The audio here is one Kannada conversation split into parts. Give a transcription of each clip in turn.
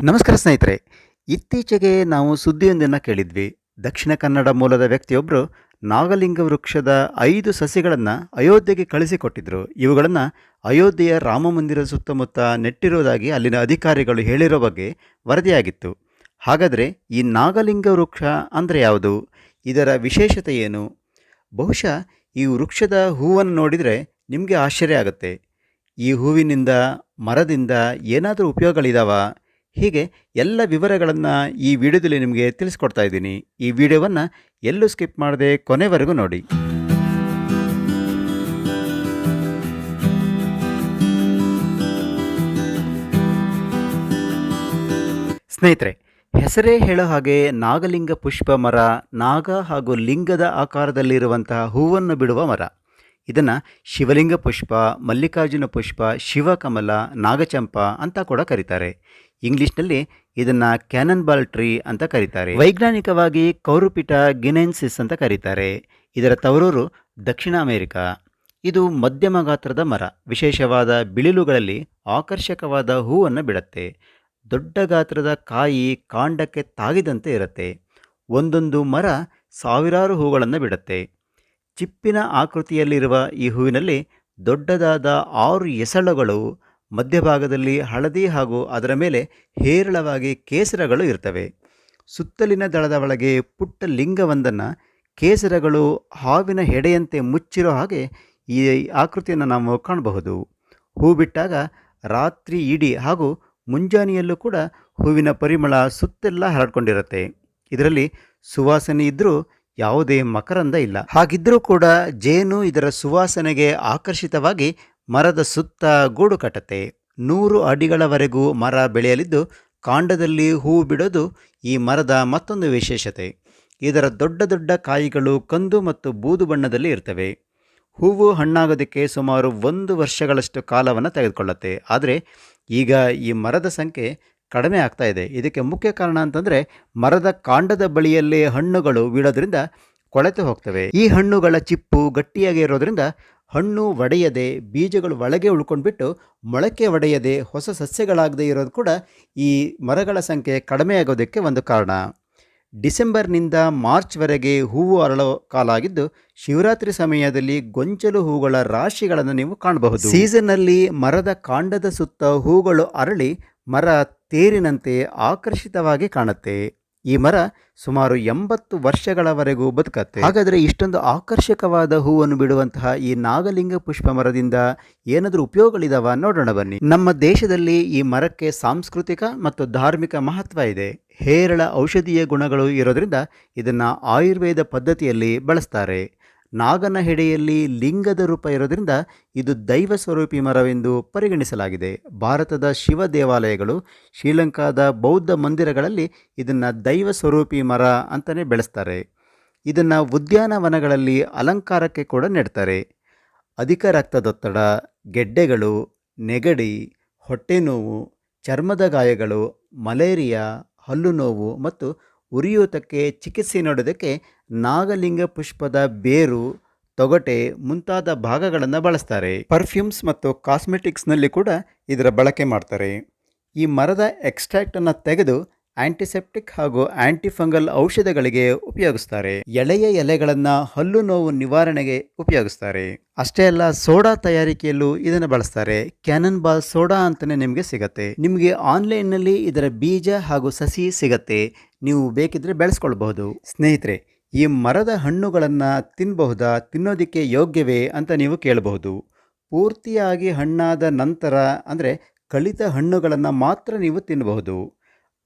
ನಮಸ್ಕಾರ ಸ್ನೇಹಿತರೆ. ಇತ್ತೀಚೆಗೆ ನಾವು ಸುದ್ದಿಯೊಂದನ್ನು ಕೇಳಿದ್ವಿ. ದಕ್ಷಿಣ ಕನ್ನಡ ಮೂಲದ ವ್ಯಕ್ತಿಯೊಬ್ಬರು ನಾಗಲಿಂಗ ವೃಕ್ಷದ 5 ಸಸಿಗಳನ್ನು ಅಯೋಧ್ಯೆಗೆ ಕಳಿಸಿಕೊಟ್ಟಿದ್ದರು. ಇವುಗಳನ್ನು ಅಯೋಧ್ಯೆಯ ರಾಮ ಮಂದಿರದ ಸುತ್ತಮುತ್ತ ನೆಟ್ಟಿರುವುದಾಗಿ ಅಲ್ಲಿನ ಅಧಿಕಾರಿಗಳು ಹೇಳಿರೋ ಬಗ್ಗೆ ವರದಿಯಾಗಿತ್ತು. ಹಾಗಾದರೆ ಈ ನಾಗಲಿಂಗ ವೃಕ್ಷ ಅಂದರೆ ಯಾವುದು? ಇದರ ವಿಶೇಷತೆ ಏನು? ಬಹುಶಃ ಈ ವೃಕ್ಷದ ಹೂವನ್ನು ನೋಡಿದರೆ ನಿಮಗೆ ಆಶ್ಚರ್ಯ ಆಗುತ್ತೆ. ಈ ಹೂವಿನಿಂದ, ಮರದಿಂದ ಏನಾದರೂ ಉಪಯೋಗಗಳಿದಾವ? ಹೀಗೆ ಎಲ್ಲ ವಿವರಗಳನ್ನು ಈ ವಿಡಿಯೋದಲ್ಲಿ ನಿಮಗೆ ತಿಳಿಸ್ಕೊಡ್ತಾ ಇದ್ದೀನಿ. ಈ ವಿಡಿಯೋವನ್ನು ಎಲ್ಲೂ ಸ್ಕಿಪ್ ಮಾಡದೆ ಕೊನೆವರೆಗೂ ನೋಡಿ. ಸ್ನೇಹಿತರೆ, ಹೆಸರೇ ಹೇಳೋ ಹಾಗೆ ನಾಗಲಿಂಗ ಪುಷ್ಪ ಮರ ನಾಗ ಹಾಗೂ ಲಿಂಗದ ಆಕಾರದಲ್ಲಿರುವಂತಹ ಹೂವನ್ನು ಬಿಡುವ ಮರ. ಇದನ್ನು ಶಿವಲಿಂಗ ಪುಷ್ಪ, ಮಲ್ಲಿಕಾರ್ಜುನ ಪುಷ್ಪ, ಶಿವಕಮಲ, ನಾಗಚಂಪ ಅಂತ ಕೂಡ ಕರೀತಾರೆ. ಇಂಗ್ಲಿಷ್ನಲ್ಲಿ ಇದನ್ನು ಕ್ಯಾನನ್ ಬಾಲ್ ಟ್ರೀ ಅಂತ ಕರೀತಾರೆ. ವೈಜ್ಞಾನಿಕವಾಗಿ ಕೌರುಪಿಟ ಗಿನೆನ್ಸಿಸ್ ಅಂತ ಕರೀತಾರೆ. ಇದರ ತವರೂರು ದಕ್ಷಿಣ ಅಮೆರಿಕ. ಇದು ಮಧ್ಯಮ ಗಾತ್ರದ ಮರ. ವಿಶೇಷವಾದ ಬಿಳಿಲುಗಳಲ್ಲಿ ಆಕರ್ಷಕವಾದ ಹೂವನ್ನು ಬಿಡುತ್ತೆ. ದೊಡ್ಡ ಗಾತ್ರದ ಕಾಯಿ ಕಾಂಡಕ್ಕೆ ತಾಗಿದಂತೆ ಇರುತ್ತೆ. ಒಂದೊಂದು ಮರ ಸಾವಿರಾರು ಹೂಗಳನ್ನು ಬಿಡುತ್ತೆ. ಚಿಪ್ಪಿನ ಆಕೃತಿಯಲ್ಲಿರುವ ಈ ಹೂವಿನಲ್ಲಿ ದೊಡ್ಡದಾದ 6 ಎಸಳುಗಳು, ಮಧ್ಯಭಾಗದಲ್ಲಿ ಹಳದಿ ಹಾಗೂ ಅದರ ಮೇಲೆ ಹೇರಳವಾಗಿ ಕೇಸರಗಳು ಇರ್ತವೆ. ಸುತ್ತಲಿನ ದಳದ ಒಳಗೆ ಪುಟ್ಟ ಲಿಂಗವೊಂದನ್ನು ಕೇಸರಗಳು ಹಾವಿನ ಹೆಡೆಯಂತೆ ಮುಚ್ಚಿರೋ ಹಾಗೆ ಈ ಆಕೃತಿಯನ್ನು ನಾವು ಕಾಣಬಹುದು. ಹೂ ಬಿಟ್ಟಾಗ ರಾತ್ರಿ ಇಡೀ ಹಾಗೂ ಮುಂಜಾನೆಯಲ್ಲೂ ಕೂಡ ಹೂವಿನ ಪರಿಮಳ ಸುತ್ತೆಲ್ಲ ಹರಡ್ಕೊಂಡಿರುತ್ತೆ. ಇದರಲ್ಲಿ ಸುವಾಸನೆ ಇದ್ದರೂ ಯಾವುದೇ ಮಕರಂದ ಇಲ್ಲ. ಹಾಗಿದ್ದರೂ ಕೂಡ ಜೇನು ಇದರ ಸುವಾಸನೆಗೆ ಆಕರ್ಷಿತವಾಗಿ ಮರದ ಸುತ್ತ ಗೂಡು ಕಟ್ಟುತ್ತೆ. 100 ಅಡಿಗಳವರೆಗೂ ಮರ ಬೆಳೆಯಲಿದ್ದು ಕಾಂಡದಲ್ಲಿ ಹೂವು ಬಿಡೋದು ಈ ಮರದ ಮತ್ತೊಂದು ವಿಶೇಷತೆ. ಇದರ ದೊಡ್ಡ ದೊಡ್ಡ ಕಾಯಿಗಳು ಕಂದು ಮತ್ತು ಬೂದು ಬಣ್ಣದಲ್ಲಿ ಇರ್ತವೆ. ಹೂವು ಹಣ್ಣಾಗೋದಕ್ಕೆ ಸುಮಾರು 1 ವರ್ಷಗಳಷ್ಟು ಕಾಲವನ್ನು ತೆಗೆದುಕೊಳ್ಳುತ್ತೆ. ಆದರೆ ಈಗ ಈ ಮರದ ಸಂಖ್ಯೆ ಕಡಿಮೆ ಆಗ್ತಾ ಇದೆ. ಇದಕ್ಕೆ ಮುಖ್ಯ ಕಾರಣ ಅಂತಂದರೆ ಮರದ ಕಾಂಡದ ಬಳಿಯಲ್ಲೇ ಹಣ್ಣುಗಳು ಬೀಳೋದ್ರಿಂದ ಕೊಳೆತು ಹೋಗ್ತವೆ. ಈ ಹಣ್ಣುಗಳ ಚಿಪ್ಪು ಗಟ್ಟಿಯಾಗಿ ಇರೋದ್ರಿಂದ ಹಣ್ಣು ಒಡೆಯದೆ ಬೀಜಗಳು ಒಳಗೆ ಉಳ್ಕೊಂಡ್ಬಿಟ್ಟು ಮೊಳಕೆ ಒಡೆಯದೆ ಹೊಸ ಸಸ್ಯಗಳಾಗದೇ ಇರೋದು ಕೂಡ ಈ ಮರಗಳ ಸಂಖ್ಯೆ ಕಡಿಮೆ ಆಗೋದಕ್ಕೆ ಒಂದು ಕಾರಣ. ಡಿಸೆಂಬರ್ನಿಂದ ಮಾರ್ಚ್ವರೆಗೆ ಹೂವು ಅರಳೋ ಕಾಲ ಆಗಿದ್ದು ಶಿವರಾತ್ರಿ ಸಮಯದಲ್ಲಿ ಗೊಂಚಲು ಹೂಗಳ ರಾಶಿಗಳನ್ನು ನೀವು ಕಾಣಬಹುದು. ಸೀಸನ್ನಲ್ಲಿ ಮರದ ಕಾಂಡದ ಸುತ್ತ ಹೂಗಳು ಅರಳಿ ಮರ ತೇರಿನಂತೆ ಆಕರ್ಷಿತವಾಗಿ ಕಾಣುತ್ತೆ. ಈ ಮರ ಸುಮಾರು 80 ವರ್ಷಗಳವರೆಗೂ ಬದುಕತ್ತೆ. ಹಾಗಾದರೆ ಇಷ್ಟೊಂದು ಆಕರ್ಷಕವಾದ ಹೂವನ್ನು ಬಿಡುವಂತಹ ಈ ನಾಗಲಿಂಗ ಪುಷ್ಪ ಮರದಿಂದ ಏನಾದರೂ ಉಪಯೋಗಗಳಿದಾವ ನೋಡೋಣ ಬನ್ನಿ. ನಮ್ಮ ದೇಶದಲ್ಲಿ ಈ ಮರಕ್ಕೆ ಸಾಂಸ್ಕೃತಿಕ ಮತ್ತು ಧಾರ್ಮಿಕ ಮಹತ್ವ ಇದೆ. ಹೇರಳ ಔಷಧೀಯ ಗುಣಗಳು ಇರೋದ್ರಿಂದ ಇದನ್ನು ಆಯುರ್ವೇದ ಪದ್ಧತಿಯಲ್ಲಿ ಬಳಸ್ತಾರೆ. ನಾಗನ ಹೆಡೆಯಲ್ಲಿ ಲಿಂಗದ ರೂಪ ಇರೋದ್ರಿಂದ ಇದು ದೈವ ಸ್ವರೂಪಿ ಮರವೆಂದು ಪರಿಗಣಿಸಲಾಗಿದೆ. ಭಾರತದ ಶಿವ ದೇವಾಲಯಗಳು, ಶ್ರೀಲಂಕಾದ ಬೌದ್ಧ ಮಂದಿರಗಳಲ್ಲಿ ಇದನ್ನು ದೈವ ಸ್ವರೂಪಿ ಮರ ಅಂತಲೇ ಬೆಳೆಸ್ತಾರೆ. ಇದನ್ನು ಉದ್ಯಾನವನಗಳಲ್ಲಿ ಅಲಂಕಾರಕ್ಕೆ ಕೂಡ ನೆಡ್ತಾರೆ. ಅಧಿಕ ರಕ್ತದೊತ್ತಡ, ಗೆಡ್ಡೆಗಳು, ನೆಗಡಿ, ಹೊಟ್ಟೆ ನೋವು, ಚರ್ಮದ ಗಾಯಗಳು, ಮಲೇರಿಯಾ, ಹಲ್ಲು ನೋವು ಮತ್ತು ಉರಿಯೂತಕ್ಕೆ ಚಿಕಿತ್ಸೆ ನೀಡೋದಕ್ಕೆ ನಾಗಲಿಂಗ ಪುಷ್ಪದ ಬೇರು, ತೊಗಟೆ ಮುಂತಾದ ಭಾಗಗಳನ್ನು ಬಳಸ್ತಾರೆ. ಪರ್ಫ್ಯೂಮ್ಸ್ ಮತ್ತು ಕಾಸ್ಮೆಟಿಕ್ಸ್ನಲ್ಲಿ ಕೂಡ ಇದರ ಬಳಕೆ ಮಾಡ್ತಾರೆ. ಈ ಮರದ ಎಕ್ಸ್ಟ್ರಾಕ್ಟನ್ನು ತೆಗೆದು ಆಂಟಿಸೆಪ್ಟಿಕ್ ಹಾಗೂ ಆಂಟಿಫಂಗಲ್ ಔಷಧಗಳಿಗೆ ಉಪಯೋಗಿಸ್ತಾರೆ. ಎಳೆಯ ಎಲೆಗಳನ್ನು ಹಲ್ಲು ನೋವು ನಿವಾರಣೆಗೆ ಉಪಯೋಗಿಸ್ತಾರೆ. ಅಷ್ಟೇ ಅಲ್ಲ, ಸೋಡಾ ತಯಾರಿಕೆಯಲ್ಲೂ ಇದನ್ನು ಬಳಸ್ತಾರೆ. ಕ್ಯಾನನ್ ಬಾಲ್ ಸೋಡಾ ಅಂತಲೇ ನಿಮಗೆ ಸಿಗತ್ತೆ. ನಿಮಗೆ ಆನ್ಲೈನ್ನಲ್ಲಿ ಇದರ ಬೀಜ ಹಾಗೂ ಸಸಿ ಸಿಗತ್ತೆ. ನೀವು ಬೇಕಿದ್ರೆ ಬೆಳೆಸ್ಕೊಳ್ಬಹುದು. ಸ್ನೇಹಿತರೆ, ಈ ಮರದ ಹಣ್ಣುಗಳನ್ನು ತಿನ್ನಬಹುದಾ, ತಿನ್ನೋದಕ್ಕೆ ಯೋಗ್ಯವೇ ಅಂತ ನೀವು ಕೇಳಬಹುದು. ಪೂರ್ತಿಯಾಗಿ ಹಣ್ಣಾದ ನಂತರ ಅಂದರೆ ಕಳಿತ ಹಣ್ಣುಗಳನ್ನು ಮಾತ್ರ ನೀವು ತಿನ್ನಬಹುದು.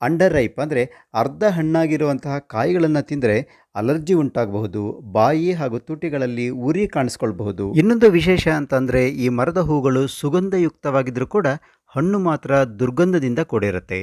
ಅಂಡರ್ ರೈಪ್ ಅಂದರೆ ಅರ್ಧ ಹಣ್ಣಾಗಿರುವಂತಹ ಕಾಯಿಗಳನ್ನು ತಿಂದರೆ ಅಲರ್ಜಿ ಉಂಟಾಗಬಹುದು. ಬಾಯಿ ಹಾಗೂ ತುಟಿಗಳಲ್ಲಿ ಉರಿ ಕಾಣಿಸ್ಕೊಳ್ಬಹುದು. ಇನ್ನೊಂದು ವಿಶೇಷ ಅಂತಂದರೆ ಈ ಮರದ ಹೂಗಳು ಸುಗಂಧಯುಕ್ತವಾಗಿದ್ದರೂ ಕೂಡ ಹಣ್ಣು ಮಾತ್ರ ದುರ್ಗಂಧದಿಂದ ಕೂಡಿರುತ್ತೆ.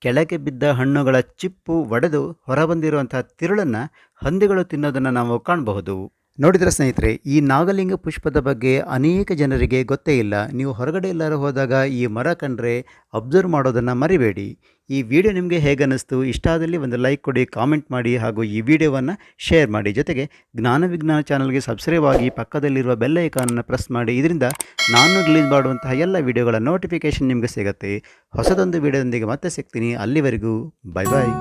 ಕೆಳಗೆ ಬಿದ್ದ ಹಣ್ಣುಗಳ ಚಿಪ್ಪು ಒಡೆದು ಹೊರಬಂದಿರುವಂತಹ ತಿರುಳನ್ನು ಹಂದಿಗಳು ತಿನ್ನೋದನ್ನು ನಾವು ಕಾಣಬಹುದು. ನೋಡಿದರೆ ಸ್ನೇಹಿತರೆ, ಈ ನಾಗಲಿಂಗ ಪುಷ್ಪದ ಬಗ್ಗೆ ಅನೇಕ ಜನರಿಗೆ ಗೊತ್ತೇ ಇಲ್ಲ. ನೀವು ಹೊರಗಡೆ ಎಲ್ಲರೂ ಹೋದಾಗ ಈ ಮರ ಕಂಡ್ರೆ ಅಬ್ಸರ್ವ್ ಮಾಡೋದನ್ನು ಮರಿಬೇಡಿ. ಈ ವಿಡಿಯೋ ನಿಮಗೆ ಹೇಗನ್ನಿಸ್ತು? ಇಷ್ಟ ಆದಲ್ಲಿ ಒಂದು ಲೈಕ್ ಕೊಡಿ, ಕಾಮೆಂಟ್ ಮಾಡಿ ಹಾಗೂ ಈ ವಿಡಿಯೋವನ್ನು ಶೇರ್ ಮಾಡಿ. ಜೊತೆಗೆ ಜ್ಞಾನ ವಿಜ್ಞಾನ ಚಾನಲ್ಗೆ ಸಬ್ಸ್ಕ್ರೈಬ್ ಆಗಿ ಪಕ್ಕದಲ್ಲಿರುವ ಬೆಲ್ ಐಕಾನನ್ನು ಪ್ರೆಸ್ ಮಾಡಿ. ಇದರಿಂದ ನಾನು ರಿಲೀಸ್ ಮಾಡುವಂತಹ ಎಲ್ಲ ವಿಡಿಯೋಗಳ ನೋಟಿಫಿಕೇಷನ್ ನಿಮಗೆ ಸಿಗುತ್ತೆ. ಹೊಸದೊಂದು ವಿಡಿಯೋದೊಂದಿಗೆ ಮತ್ತೆ ಸಿಗ್ತೀನಿ. ಅಲ್ಲಿವರೆಗೂ ಬೈ ಬಾಯ್.